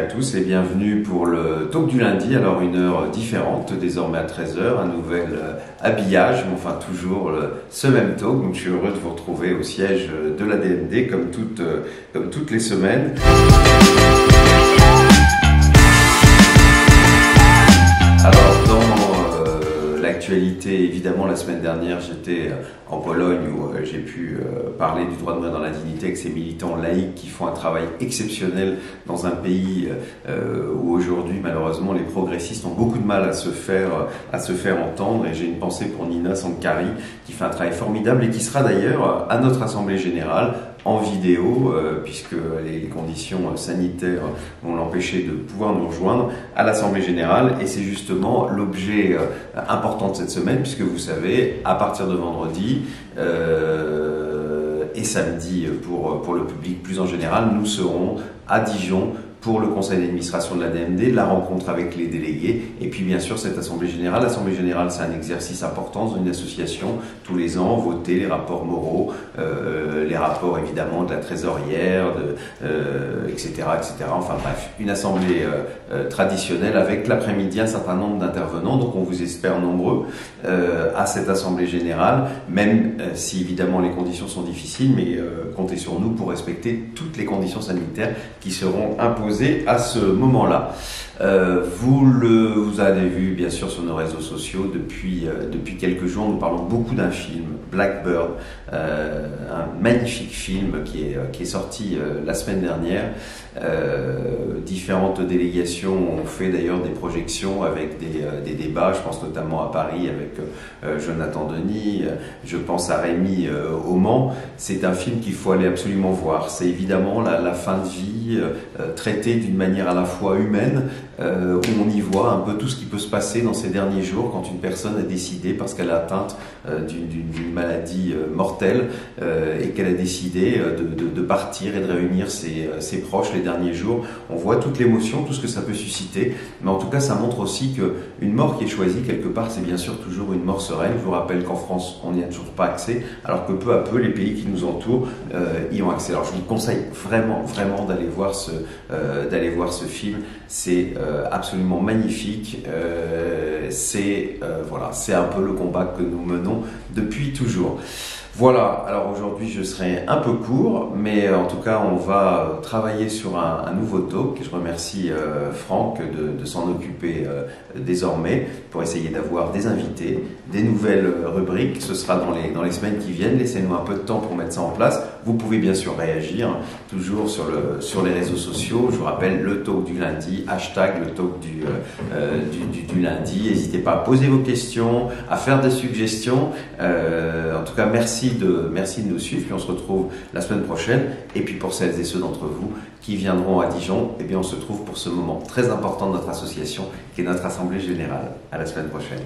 tous et bienvenue pour le talk du lundi. Alors une heure différente, désormais à 13 h, un nouvel habillage, mais enfin toujours ce même talk. Donc je suis heureux de vous retrouver au siège de la DMD comme toutes les semaines. Alors dans l'actualité, évidemment la semaine dernière j'étais en Pologne où j'ai pu parler du droit de mourir dans la dignité avec ces militants laïcs qui font un travail exceptionnel dans un pays où aujourd'hui malheureusement les progressistes ont beaucoup de mal à se faire entendre, et j'ai une pensée pour Nina Sankari qui fait un travail formidable et qui sera d'ailleurs à notre assemblée générale en vidéo, puisque les conditions sanitaires vont l'empêcher de pouvoir nous rejoindre à l'Assemblée Générale. Et c'est justement l'objet important de cette semaine, puisque vous savez, à partir de vendredi et samedi pour le public plus en général, nous serons à Dijon pour le conseil d'administration de la DMD, la rencontre avec les délégués, et puis bien sûr cette Assemblée Générale. L'Assemblée Générale, c'est un exercice important dans une association, tous les ans, voter les rapports moraux, les rapports évidemment de la trésorière, etc., etc. Enfin bref, une assemblée traditionnelle avec l'après-midi un certain nombre d'intervenants, donc on vous espère nombreux à cette Assemblée Générale, même si évidemment les conditions sont difficiles, mais comptez sur nous pour respecter toutes les conditions sanitaires qui seront imposées à ce moment-là. Vous avez vu bien sûr sur nos réseaux sociaux depuis quelques jours, nous parlons beaucoup d'un film, Blackbird, un magnifique film qui est sorti la semaine dernière. Différentes délégations ont fait d'ailleurs des projections avec des débats, je pense notamment à Paris avec Jonathan Denis, je pense à Rémi au Mans. C'est un film qu'il faut aller absolument voir. C'est évidemment la fin de vie traitée d'une manière à la fois humaine, où on y voit un peu tout ce qui peut se passer dans ces derniers jours quand une personne a décidé, parce qu'elle est atteinte d'une maladie mortelle, et qu'elle a décidé de partir et de réunir ses proches les derniers jours. On voit toute l'émotion, tout ce que ça peut susciter, mais en tout cas ça montre aussi qu'une mort qui est choisie quelque part, c'est bien sûr toujours une mort sereine. Je vous rappelle qu'en France on n'y a toujours pas accès, alors que peu à peu les pays qui nous entourent y ont accès. Alors je vous conseille vraiment d'aller voir ce film. C'est absolument magnifique. C'est un peu le combat que nous menons depuis toujours. Voilà, alors aujourd'hui je serai un peu court, mais en tout cas on va travailler sur un nouveau talk. Je remercie Franck de s'en occuper désormais pour essayer d'avoir des invités, des nouvelles rubriques. Ce sera dans les semaines qui viennent. Laissez-nous un peu de temps pour mettre ça en place. Vous pouvez bien sûr réagir toujours sur les réseaux sociaux. Je vous rappelle le talk du lundi, hashtag le talk du lundi. N'hésitez pas à poser vos questions, à faire des suggestions. En tout cas, merci de nous suivre, puis on se retrouve la semaine prochaine. Et puis pour celles et ceux d'entre vous qui viendront à Dijon, eh bien on se trouve pour ce moment très important de notre association qui est notre Assemblée Générale. À la semaine prochaine.